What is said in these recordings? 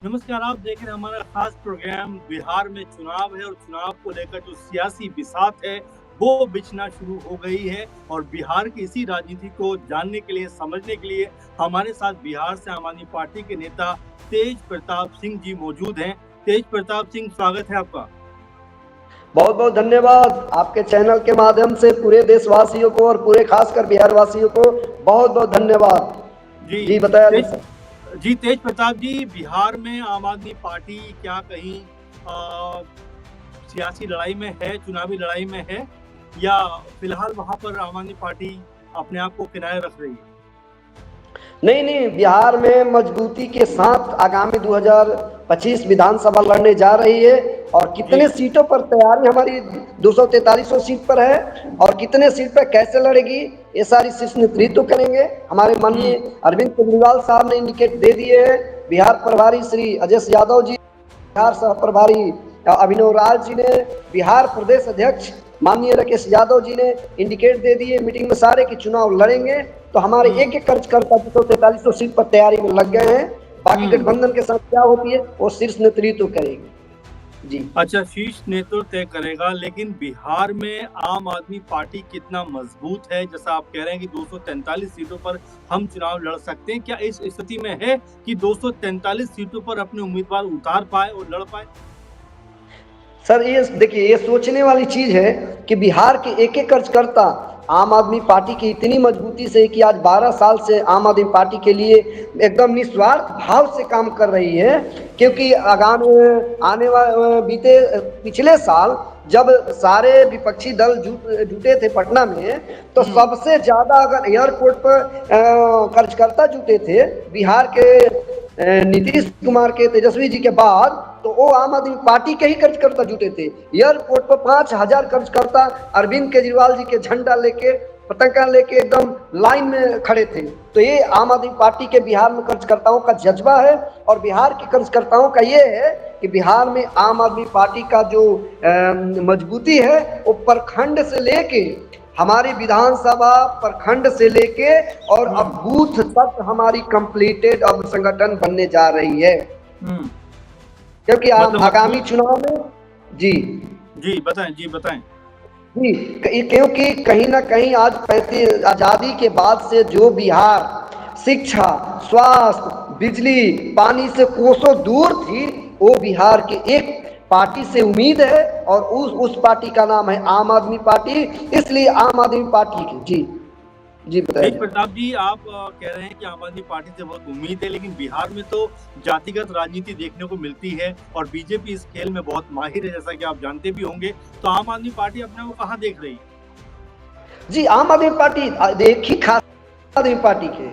नमस्कार, आप देख रहे हैं हमारा खास प्रोग्राम। बिहार में चुनाव है और चुनाव को लेकर जो सियासी बिसात है वो बिछना शुरू हो गई है। और बिहार की इसी राजनीति को जानने के लिए, समझने के लिए हमारे साथ बिहार से आम आदमी पार्टी के नेता तेज प्रताप सिंह जी मौजूद हैं। तेज प्रताप सिंह, स्वागत है आपका। बहुत बहुत धन्यवाद। आपके चैनल के माध्यम से पूरे देशवासियों को और पूरे खासकर बिहार वासियों को बहुत बहुत धन्यवाद। जी जी बताया तेज जाए। जी तेज प्रताप जी, बिहार में आम आदमी पार्टी क्या कहीं सियासी लड़ाई में है, चुनावी लड़ाई में है, या फिलहाल वहां पर आम आदमी पार्टी अपने आप को किनारे रख रही है? नहीं, बिहार में मजबूती के साथ आगामी 2025 विधानसभा लड़ने जा रही है। और कितने सीटों पर तैयारी हमारी 243 सीट पर है और कितने सीट पर कैसे लड़ेगी ये सारी शीर्ष नेतृत्व करेंगे। हमारे माननीय अरविंद केजरीवाल साहब ने इंडिकेट दे दिए हैं। बिहार प्रभारी श्री अजय यादव जी, बिहार सह प्रभारी अभिनव राज जी ने, बिहार प्रदेश अध्यक्ष माननीय राकेश यादव जी ने इंडिकेट दे दिए मीटिंग में सारे कि चुनाव लड़ेंगे। तो हमारे एक एक कार्यकर्ता 243 सीट पर तैयारी में लग गए हैं। बाकी गठबंधन के साथ क्या होती है वो शीर्ष नेतृत्व करेगी। जी अच्छा, शीर्ष नेतृत्व तय करेगा। लेकिन बिहार में आम आदमी पार्टी कितना मजबूत है? जैसा आप कह रहे हैं कि 243 सीटों पर हम चुनाव लड़ सकते हैं, क्या इस स्थिति में है कि 243 सीटों पर अपने उम्मीदवार उतार पाए और लड़ पाए? सर, ये देखिए, ये सोचने वाली चीज है कि बिहार के एक एक कार्यकर्ता आम आदमी पार्टी की इतनी मजबूती से कि आज 12 साल से आम आदमी पार्टी के लिए एकदम निस्वार्थ भाव से काम कर रही है। क्योंकि आगामी आने वाले बीते पिछले साल जब सारे विपक्षी दल जुटे थे पटना में, तो सबसे ज्यादा अगर एयरपोर्ट पर कार्यकर्ता जुटे थे बिहार के नीतीश कुमार के, तेजस्वी जी के बाद, तो वो आम आदमी पार्टी के ही कार्यकर्ता जुटे थे। एयरपोर्ट पर 5000 कार्यकर्ता अरविंद केजरीवाल जी के झंडा लेके, पताका लेके एकदम लाइन में खड़े थे। तो ये आम आदमी पार्टी के बिहार में कार्यकर्ताओं का जज्बा है। और बिहार के कार्यकर्ताओं का ये है कि बिहार में आम आदमी पार्टी का जो मजबूती है वो प्रखंड से लेके हमारी विधानसभा, प्रखंड से लेके और अब बूथ तक हमारी कंप्लीटेड अब संगठन बनने जा रही है। क्योंकि आगामी चुनाव में जी बताएं जी, क्योंकि कहीं ना कहीं आज आजादी के बाद से जो बिहार शिक्षा, स्वास्थ्य, बिजली, पानी से कोसों दूर थी, वो बिहार के एक पार्टी से उम्मीद है। और उस पार्टी का नाम है आम आदमी पार्टी। इसलिए आम आदमी पार्टी की जी बताइए। प्रताप जी, आप कह रहे हैं कि आम आदमी पार्टी से बहुत उम्मीद है, लेकिन बिहार में तो जातिगत राजनीति देखने को मिलती है और बीजेपी इस खेल में बहुत माहिर है, जैसा कि आप जानते भी होंगे। तो आम आदमी पार्टी अपने को कहाँ देख रही है? जी, आम आदमी पार्टी देखी खास आदमी पार्टी के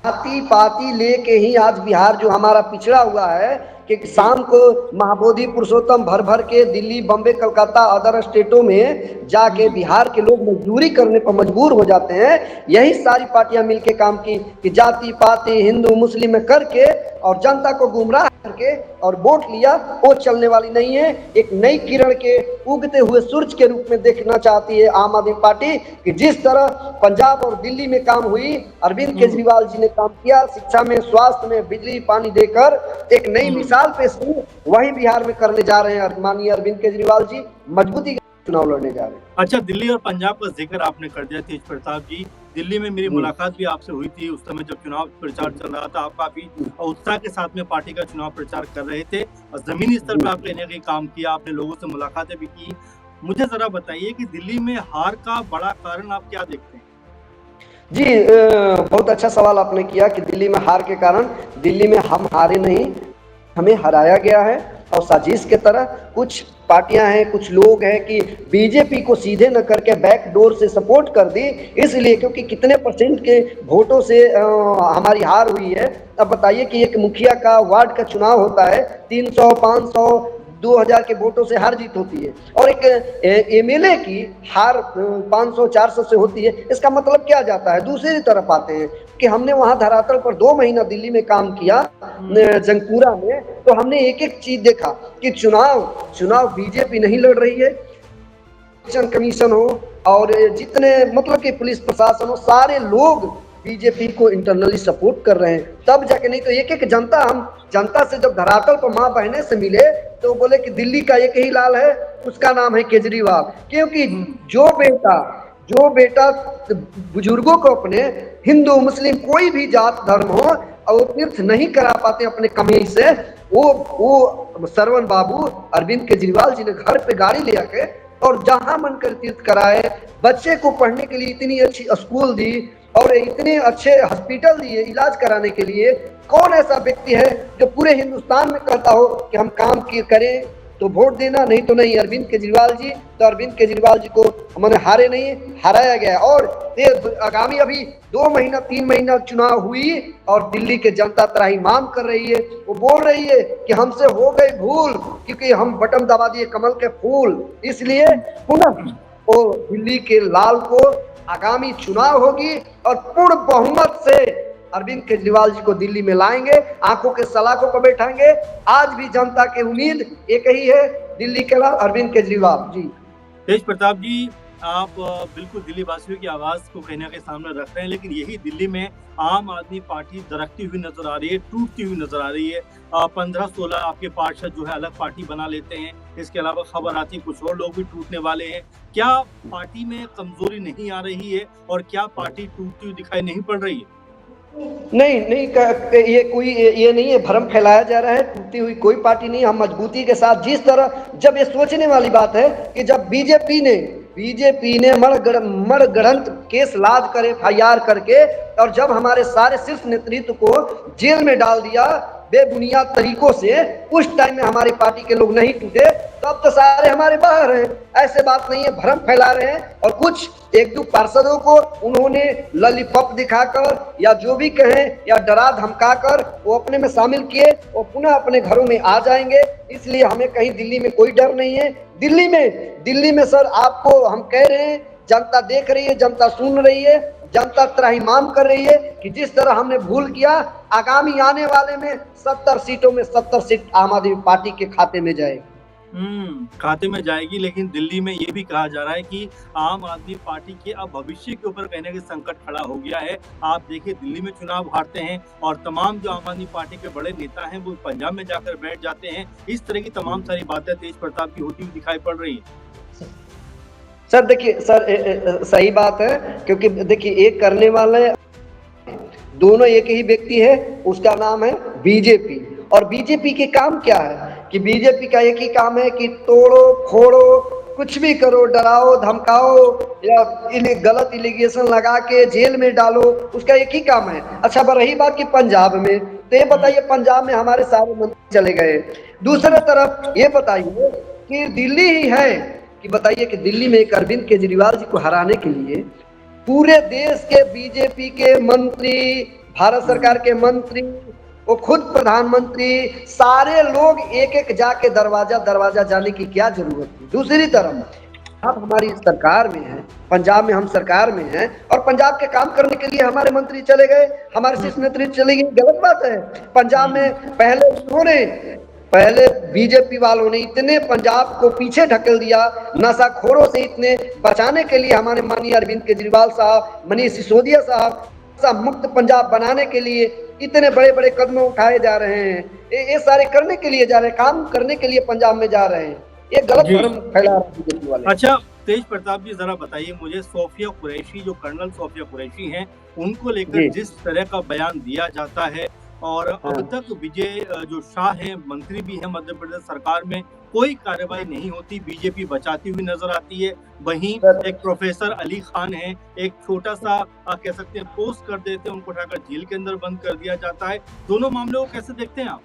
जाति पाति लेके ही आज बिहार जो हमारा पिछड़ा हुआ है कि शाम को महाबोधि पुरुषोत्तम भर भर के दिल्ली, बम्बे, कलकत्ता, अदर स्टेटों में जाके बिहार के लोग मजदूरी करने पर मजबूर हो जाते हैं। यही सारी पार्टियां मिलके काम की कि जाति पाति हिंदू मुस्लिम में करके और जनता को गुमराह करके और वोट लिया, वो चलने वाली नहीं है। एक नई किरण के उगते हुए सूरज के रूप में देखना चाहती है आम आदमी पार्टी कि जिस तरह पंजाब और दिल्ली में काम हुई, अरविंद केजरीवाल जी ने काम किया शिक्षा में, स्वास्थ्य में, बिजली पानी देकर एक नई मिसाल पेश की, वही बिहार में करने जा रहे हैं माननीय अरविंद केजरीवाल जी। मजबूती का चुनाव लड़ने जा रहे हैं। अच्छा, दिल्ली और पंजाब का जिक्र आपने कर दिया तेज प्रताप जी। दिल्ली में मेरी मुलाकात भी आपसे हुई थी। उस समय जब चुनाव प्रचार चल रहा था, आप काफी उत्साह के साथ में पार्टी का चुनाव प्रचार कर रहे थे और जमीनी स्तर पर आपने कहीं काम किया, आपने लोगों से मुलाकातें भी की। मुझे जरा बताइए कि दिल्ली में हार का बड़ा कारण आप क्या देखते हैं? जी, बहुत अच्छा सवाल आपने किया कि दिल्ली में हार के कारण। दिल्ली में हम हारे नहीं, हमें हराया गया है। और साजिश के तरह कुछ पार्टियां हैं, कुछ लोग हैं कि बीजेपी को सीधे न करके बैक डोर से सपोर्ट कर दी। इसलिए क्योंकि कितने परसेंट के वोटों से हमारी हार हुई है। अब बताइए कि एक मुखिया का वार्ड का चुनाव होता है, 300, 500, 2000 के वोटों से हार जीत होती है और एक एमएलए की हार 500, 400 से होती है। इसका मतलब क्या जाता है? दूसरी तरफ आते हैं कि हमने वहां धरातल पर 2 महीना दिल्ली में काम किया, जंगपुरा में, तो हमने एक एक चीज देखा कि चुनाव बीजेपी नहीं लड़ रही है। इलेक्शन कमीशन हो और जितने मतलब कि पुलिस प्रशासन हो, सारे लोग बीजेपी को इंटरनली सपोर्ट कर रहे हैं, तब जाके, नहीं तो एक एक जनता, हम जनता से जब धरातल पर माँ बहने से मिले तो बोले कि दिल्ली का एक ही लाल है, उसका नाम है केजरीवाल। क्योंकि जो बेटा बुजुर्गों को अपने, हिंदू मुस्लिम कोई भी जात धर्म हो, और तीर्थ नहीं करा पाते अपने कमाई से, वो श्रवण बाबू अरविंद केजरीवाल जी ने घर पे गाड़ी ले आके और जहां मन कर तीर्थ कराए, बच्चे को पढ़ने के लिए इतनी अच्छी स्कूल दी और इतने अच्छे हॉस्पिटल दिए इलाज कराने के लिए। कौन ऐसा व्यक्ति है जो पूरे हिंदुस्तान में कहता हो कि हम काम करें तो वोट देना, नहीं तो नहीं। अरविंद केजरीवाल जी, तो अरविंद केजरीवाल जी को हमने हारे नहीं, हराया गया। और आगामी अभी 2 महीना 3 महीना चुनाव हुई और दिल्ली के जनता त्राहिमाम कर रही है। वो बोल रही है कि हमसे हो गई भूल, क्योंकि हम बटन दबा दिए कमल के फूल, इसलिए पुनः वो दिल्ली के लाल को आगामी चुनाव होगी और पूर्ण बहुमत से अरविंद केजरीवाल जी को दिल्ली में लाएंगे, आंखों के सलाखों पर बैठाएंगे। आज भी जनता की उम्मीद एक ही है, दिल्ली के लाल अरविंद केजरीवाल जी। तेज प्रताप जी, आप बिल्कुल दिल्ली वासियों की आवाज को कहीं ना कहीं सामने रख रहे हैं, लेकिन यही दिल्ली में आम आदमी पार्टी दरकती हुई नजर आ रही है, टूटती हुई नजर आ रही है। 15-16 आपके पार्षद जो है अलग पार्टी बना लेते हैं। इसके अलावा खबर आती है कुछ और लोग भी टूटने वाले हैं। क्या पार्टी में कमजोरी नहीं आ रही है और क्या पार्टी टूटती हुई दिखाई नहीं पड़ रही है? नहीं, ये नहीं है, भ्रम फैलाया जा रहा है। टूटी हुई कोई पार्टी नहीं। हम मजबूती के साथ, जिस तरह, जब ये सोचने वाली बात है कि जब बीजेपी ने मणगढ़ंत केस लाद कर FIR करके, और जब हमारे सारे शीर्ष नेतृत्व को जेल में डाल दिया बेबुनियाद तरीकों से, उस टाइम में हमारी पार्टी के लोग नहीं टूटे, तब तो सारे हमारे बाहर हैं। ऐसे बात नहीं है, भ्रम फैला रहे हैं। और कुछ 1-2 पार्षदों को उन्होंने लॉलीपॉप दिखाकर या जो भी कहें या डरा धमकाकर वो अपने में शामिल किए, वो पुनः अपने घरों में आ जाएंगे। इसलिए हमें कहीं दिल्ली में कोई डर नहीं है। दिल्ली में सर, आपको हम कह रहे हैं, जनता देख रही है, जनता सुन रही है, जनता त्राहिमाम कर रही है कि जिस तरह हमने भूल किया, आगामी आने वाले में 70 सीटों में 70 सीट आम आदमी पार्टी के खाते में जाएगी। खाते में जाएगी। लेकिन दिल्ली में ये भी कहा जा रहा है कि आम आदमी पार्टी के अब भविष्य के ऊपर कहने के संकट खड़ा हो गया है। आप देखिए, दिल्ली में चुनाव हारते हैं और तमाम जो आम आदमी पार्टी के बड़े नेता हैं वो पंजाब में जाकर बैठ जाते हैं। इस तरह की तमाम सारी बातें तेज प्रताप की होती हुई दिखाई पड़ रही है। सर देखिए, सर सही बात है, क्योंकि देखिए, एक करने वाले दोनों एक ही व्यक्ति है, उसका नाम है बीजेपी। और बीजेपी के काम क्या है कि बीजेपी का एक ही काम है कि तोड़ो फोड़ो, कुछ भी करो, डराओ धमकाओ या गलत एलिगेशन लगा के जेल में डालो, उसका एक ही काम है। अच्छा, रही बात कि पंजाब में, तो ये बताइए, पंजाब में हमारे सारे मंत्री चले गए। दूसरे तरफ ये बताइए कि दिल्ली ही है कि बताइए कि दिल्ली में एक अरविंद केजरीवाल जी को हराने के लिए पूरे देश के बीजेपी के मंत्री, भारत सरकार के मंत्री, वो खुद प्रधानमंत्री, सारे लोग एक एक जाके दरवाजा जाने की क्या जरूरत है। दूसरी तरफ आप हमारी सरकार में हैं, पंजाब में हम सरकार में हैं, और पंजाब के काम करने के लिए हमारे मंत्री चले गए, हमारे शीर्ष नेतृत्व चले गए। गलत बात है। पंजाब में पहले बीजेपी वालों ने इतने पंजाब को पीछे ढकेल दिया, नशाखोरों से इतने बचाने के लिए हमारे माननीय अरविंद केजरीवाल साहब, मनीष सिसोदिया साहब मुक्त पंजाब बनाने के लिए इतने बड़े बड़े कदम उठाए जा रहे हैं। ये सारे करने के लिए जा रहे हैं, काम करने के लिए पंजाब में जा रहे हैं। ये गलत भ्रम फैला रहे हैं बीजेपी वाले। अच्छा तेज प्रताप जी, जरा बताइए मुझे, सोफिया कुरैशी, जो कर्नल सोफिया कुरैशी हैं, उनको लेकर जिस तरह का बयान दिया जाता है, और अब तक विजय जो शाह हैं, मंत्री भी हैं मध्य प्रदेश सरकार में, कोई कार्रवाई नहीं होती, बीजेपी बचाती हुई नजर आती है। वहीं एक प्रोफेसर अली खान है, एक छोटा सा कह सकते हैं पोस्ट कर देते हैं, उनको उठाकर जेल के अंदर बंद कर दिया जाता है। दोनों मामलों को कैसे देखते हैं आप?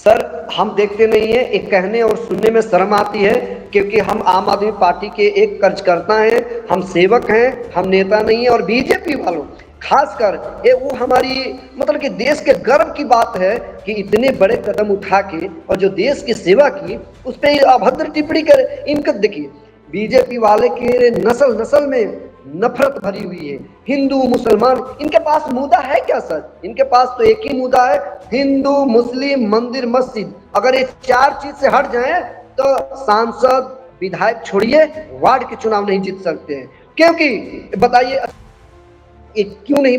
सर, हम देखते नहीं है, एक कहने और सुनने में शर्म आती है, क्योंकि हम आम आदमी पार्टी के एक कार्यकर्ता हैं, हम सेवक हैं, हम नेता नहीं है। और बीजेपी वालों खासकर ये वो हमारी मतलब कि देश के गर्व की बात है कि इतने बड़े कदम उठा के और जो देश की सेवा की, उस पर अभद्र टिप्पणी करे। इनका देखिए, बीजेपी वाले के नस्ल में नफरत भरी हुई है, हिंदू मुसलमान। इनके पास मुद्दा है क्या सर? इनके पास तो एक ही मुद्दा है, हिंदू मुस्लिम मंदिर मस्जिद। अगर ये 4 चीज से हट जाए तो सांसद विधायक छोड़िए, वार्ड के चुनाव नहीं जीत सकते हैं। क्योंकि बताइए क्यों नहीं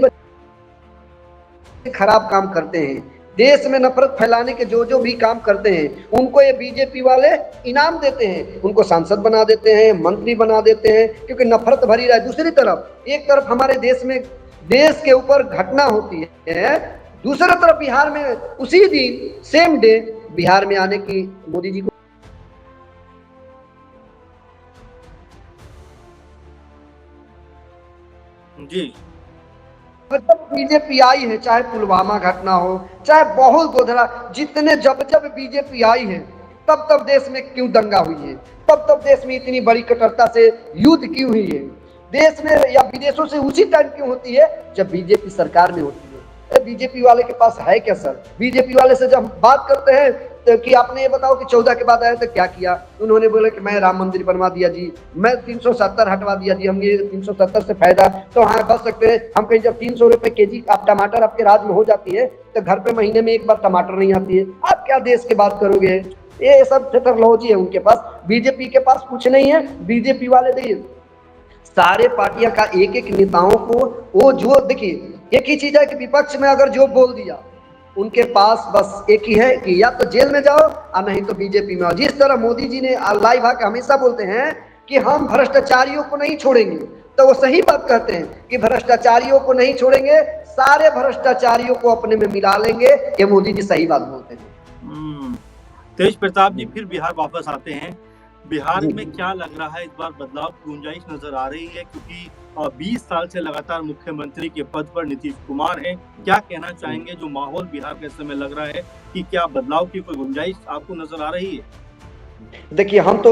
खराब काम करते हैं, देश में नफरत फैलाने के जो भी काम करते हैं, उनको ये बीजेपी वाले इनाम देते हैं, उनको सांसद बना देते हैं, मंत्री बना देते हैं, क्योंकि नफरत भरी रहा है। दूसरी तरफ एक तरफ हमारे देश में देश के ऊपर घटना होती है, दूसरी तरफ बिहार में उसी दिन सेम डे बिहार में आने की मोदी जी को जी जब बीजेपी आई है, चाहे पुलवामा घटना हो, चाहे बहुत गोधरा, जितने जब बीजेपी आई है तब देश में क्यों दंगा हुई है, तब देश में इतनी बड़ी कट्टरता से युद्ध क्यों हुई है, देश में या विदेशों से उसी टाइम क्यों होती है जब बीजेपी सरकार में होती है। बीजेपी वाले के पास है क्या सर? बीजेपी वाले से जब बात करते हैं तो कि आपने ये बताओ कि 14 के बाद आए तो क्या किया, उन्होंने बोला कि मैं राम मंदिर बनवा दिया जी, मैं 370 हटवा दिया जी, हम ये 370 से फायदा तो हाँ बच सकते हैं हम। कहीं जब 300 रुपए केजी आप टमाटर आपके राज्य में हो जाती है तो घर पे महीने में एक बार टमाटर नहीं आती है, आप क्या देश की बात करोगे? ये सब टेक्नोलॉजी है उनके पास, बीजेपी के पास कुछ नहीं है। बीजेपी वाले देखिए सारे पार्टियां का एक नेताओं को वो जो देखिए एक ही चीज है कि विपक्ष में अगर जो बोल दिया उनके पास बस एक ही है कि या तो जेल में जाओ और नहीं तो बीजेपी में आओ। जिस तरह मोदी जी ने लाइव आके हमेशा बोलते हैं कि हम भ्रष्टाचारियों को नहीं छोड़ेंगे, तो वो सही बात कहते हैं कि भ्रष्टाचारियों को नहीं छोड़ेंगे, सारे भ्रष्टाचारियों को अपने में मिला लेंगे, ये मोदी जी सही बात बोलते हैं। तेज प्रताप जी फिर बिहार वापस आते हैं, बिहार में क्या लग रहा है इस बार बदलाव की गुंजाइश नजर आ रही है? क्योंकि 20 साल से लगातार मुख्यमंत्री के पद पर नीतीश कुमार हैं, क्या कहना चाहेंगे जो माहौल बिहार के समय लग रहा है कि क्या बदलाव की कोई गुंजाइश आपको नजर आ रही है? देखिए हम तो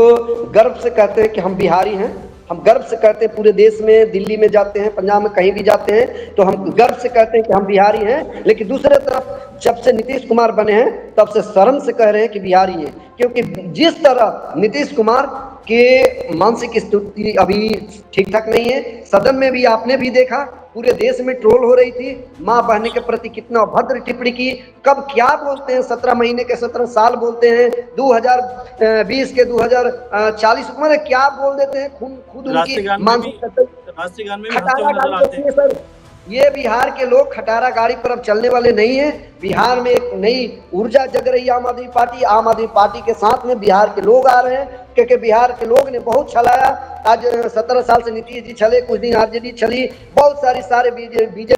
गर्व से कहते हैं कि हम बिहारी हैं, हम गर्व से कहते हैं पूरे देश में, दिल्ली में जाते हैं, पंजाब में कहीं भी जाते हैं तो हम गर्व से कहते हैं कि हम बिहारी हैं। लेकिन दूसरे तरफ जब से नीतीश कुमार बने हैं तब से शर्म से कह रहे हैं कि बिहारी हैं, क्योंकि जिस तरह नीतीश कुमार के मानसिक स्थिति अभी ठीक ठाक नहीं है। सदन में भी आपने भी देखा, पूरे देश में ट्रोल हो रही थी, माँ बहने के प्रति कितना भद्र टिप्पणी की, कब क्या बोलते हैं, 17 महीने के 17 साल बोलते हैं, 2020 के 2040 उम्र क्या बोल देते हैं, खुद उनकी मानसिक खटारा गाड़ी है सर। ये बिहार के लोग खटारा गाड़ी पर अब चलने वाले नहीं है। बिहार में एक नई ऊर्जा जग रही है आम आदमी पार्टी के साथ में बिहार के लोग आ रहे हैं, क्योंकि बिहार के लोग ने बहुत छलाया। आज 17 साल से नीतीश जी चले, कुछ दिन आरजेडी चली, बहुत सारे बीजेपी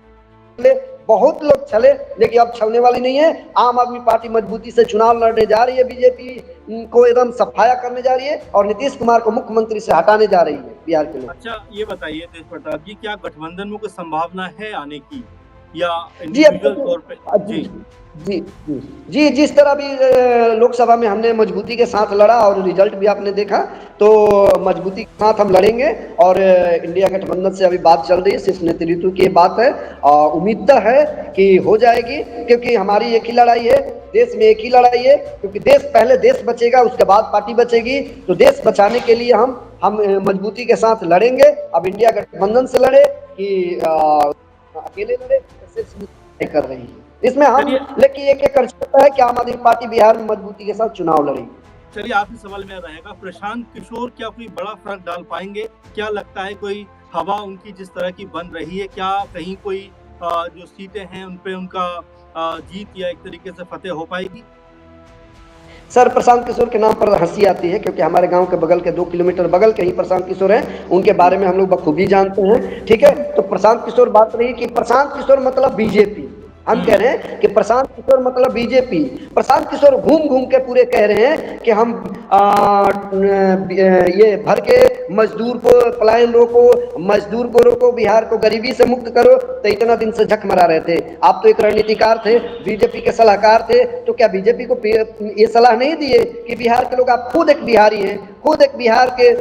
बहुत लोग चले, लेकिन अब छलने वाली नहीं है। आम आदमी पार्टी मजबूती से चुनाव लड़ने जा रही है, बीजेपी को एकदम सफाया करने जा रही है और नीतीश कुमार को मुख्यमंत्री से हटाने जा रही है बिहार के लोग। अच्छा ये बताइए तेज प्रताप जी, क्या गठबंधन में कोई संभावना है आने की या इंडिविजुअल तौर पे? जी जिस तरह भी लोकसभा में हमने मजबूती के साथ लड़ा और रिजल्ट भी आपने देखा, तो मजबूती के साथ हम लड़ेंगे। और इंडिया गठबंधन से अभी बात चल रही है, शीर्ष नेतृत्व की बात है, उम्मीद है कि हो जाएगी, क्योंकि हमारी एक ही लड़ाई है, देश में एक ही लड़ाई है, क्योंकि पहले देश बचेगा उसके बाद पार्टी बचेगी। तो देश बचाने के लिए हम मजबूती के साथ लड़ेंगे। अब इंडिया गठबंधन से लड़े कि अकेले लड़े कर रही है, इसमें हम लेकिन एक कर सकता है कि आम आदमी पार्टी बिहार में मजबूती के साथ चुनाव लड़ेगी। चलिए आखिरी सवाल मेरा रहेगा, प्रशांत किशोर क्या कोई बड़ा फर्क डाल पाएंगे? क्या लगता है कोई हवा उनकी जिस तरह की बन रही है, क्या कहीं कोई जो सीटें हैं उन पे उनका जीत या एक तरीके से फतेह हो पाएगी? सर प्रशांत किशोर के नाम पर हंसी आती है, क्योंकि हमारे गांव के बगल के 2 किलोमीटर बगल के ही प्रशांत किशोर हैं, उनके बारे में हम लोग बखूबी जानते हैं। ठीक है, तो प्रशांत किशोर बात रही कि प्रशांत किशोर मतलब बीजेपी, हम कह रहे हैं कि प्रशांत किशोर मतलब बीजेपी। प्रशांत किशोर घूम के पूरे कह रहे हैं कि हम ये भर के मजदूर को पलायन रोको, मजदूर को रोको, बिहार को गरीबी से मुक्त करो। तो इतना दिन से झक मरा रहे थे। आप तो एक रणनीतिकार थे, बीजेपी के सलाहकार थे, तो क्या बीजेपी को ये सलाह नहीं दिए कि बिहार के लोग, आप खुद एक बिहारी हैं, खुद एक बिहार के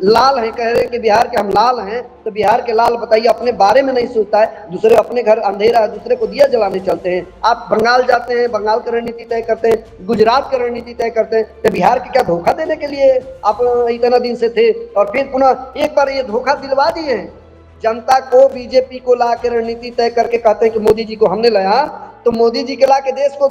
लाल हैं, कह रहे हैं कि बिहार के हम लाल हैं, तो बिहार के लाल बताइए अपने बारे में नहीं सोचता है, दूसरे अपने घर अंधेरा है, दूसरे को दिया जलाने चलते हैं। आप बंगाल जाते हैं, बंगाल की रणनीति तय करते हैं, गुजरात की रणनीति तय करते हैं, तो बिहार के क्या धोखा देने के लिए आप इतना दिन से थे और फिर पुनः एक बार ये धोखा दिलवा दिए हैं जनता को। बीजेपी को ला के रणनीति तय करके कहते हैं कि मोदी जी को हमने लाया, तो मोदी जी के ला के देश को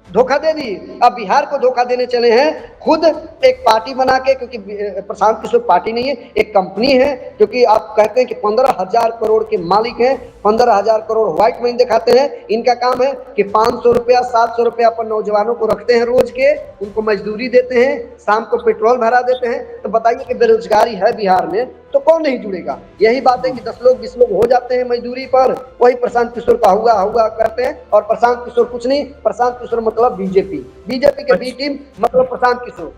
धोखा दे दी। अब बिहार को धोखा देने चले हैं, खुद एक पार्टी बना के, क्योंकि प्रशांत किशोर पार्टी नहीं है, एक कंपनी है, क्योंकि आप कहते हैं कि 15,000 करोड़ के मालिक हैं, 15,000 करोड़ व्हाइट मनी दिखाते हैं। इनका काम है कि 500 रुपया 700 रुपया पर नौजवानों को रखते हैं रोज के, उनको मजदूरी देते हैं, शाम को पेट्रोल भरा देते हैं। तो बताइए कि बेरोजगारी है बिहार में तो कौन नहीं जुड़ेगा। यही बात है कि 10 लोग 20 लोग हो जाते हैं मजदूरी पर, वही प्रशांत किशोर का हुआ हुआ करते हैं। और प्रशांत किशोर कुछ नहीं, प्रशांत किशोर मतलब बीजेपी, बीजेपी के बी टीम मतलब प्रशांत किशोर।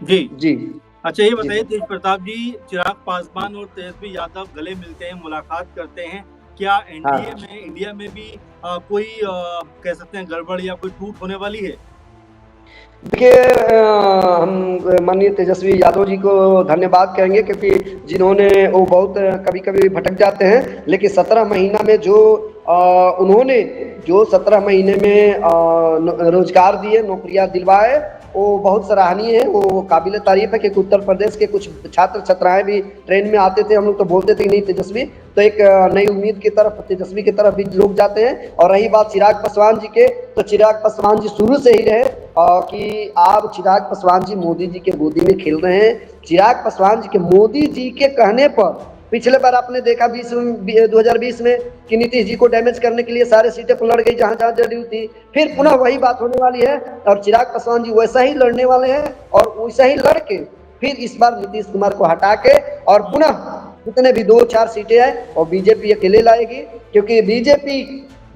जी जी अच्छा, ये जी बताइए सर। तेज प्रताप जी, चिराग पासवान और तेजस्वी यादव गले मिलते हैं, मुलाकात करते हैं, क्या एनडीए हाँ में, इंडिया में भी कोई कह सकते हैं गड़बड़ या कोई टूट होने वाली है? देखिए, हम माननीय तेजस्वी यादव जी को धन्यवाद कहेंगे, क्योंकि जिन्होंने वो बहुत कभी कभी भटक जाते हैं, लेकिन 17 महीना में जो उन्होंने जो 17 महीने में रोजगार दिए, नौकरियां दिलवाए, वो बहुत सराहनीय है। वो काबिल तारीफ है, क्योंकि उत्तर प्रदेश के कुछ छात्र छात्राएं भी ट्रेन में आते थे, हम लोग तो बोलते थे कि नहीं तेजस्वी, तो एक नई उम्मीद की तरफ, तेजस्वी की तरफ भी लोग जाते हैं। और रही बात चिराग पासवान जी के, तो चिराग पासवान जी शुरू से ही रहे कि आप चिराग पासवान जी मोदी जी के गोदी में खेल रहे हैं। चिराग पासवान जी के मोदी जी के कहने पर पिछले बार आपने देखा 2020 में कि नीतीश जी को डैमेज करने के लिए सारे सीटें पर लड़ गई जहां जहां जरूरी थी। फिर पुनः वही बात होने वाली है, और चिराग पासवान जी वैसा ही लड़ने वाले हैं, और वैसा ही लड़ के फिर इस बार नीतीश कुमार को हटा के और पुनः जितने भी 2-4 सीटें हैं और बीजेपी अकेले लाएगी। क्योंकि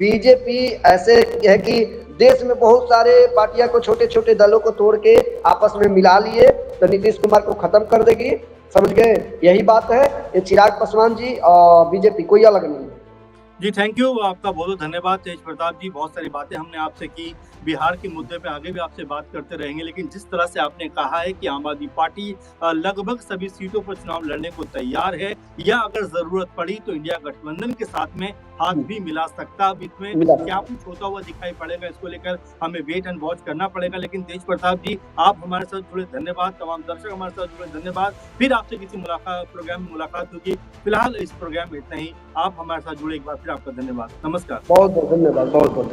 बीजेपी ऐसे है कि देश में बहुत सारे पार्टियां को, छोटे छोटे दलों को तोड़ के आपस में मिला लिए, तो नीतीश कुमार को खत्म कर देगी। समझ गए, यही बात है। ये चिराग पासवान जी और बीजेपी कोई अलग नहीं है। जी थैंक यू, आपका बहुत बहुत धन्यवाद तेज प्रताप जी। बहुत सारी बातें हमने आपसे की, बिहार के मुद्दे पे आगे भी आपसे बात करते रहेंगे, लेकिन जिस तरह से आपने कहा है कि आम आदमी पार्टी लगभग सभी सीटों पर चुनाव लड़ने को तैयार है, या अगर जरूरत पड़ी तो इंडिया गठबंधन के साथ में हाथ भी मिला सकता। अब इसमें मिला क्या कुछ होता हुआ दिखाई पड़ेगा, इसको लेकर हमें वेट एंड वॉच करना पड़ेगा। लेकिन तेज प्रताप जी, आप हमारे साथ जुड़े, धन्यवाद। तमाम दर्शक हमारे साथ जुड़े, धन्यवाद। फिर आपसे किसी प्रोग्राम में मुलाकात होगी। फिलहाल इस प्रोग्राम में इतना ही। आप हमारे साथ जुड़े, एक बार फिर आपका धन्यवाद। नमस्कार। बहुत बहुत धन्यवाद, बहुत बहुत धन्यवाद।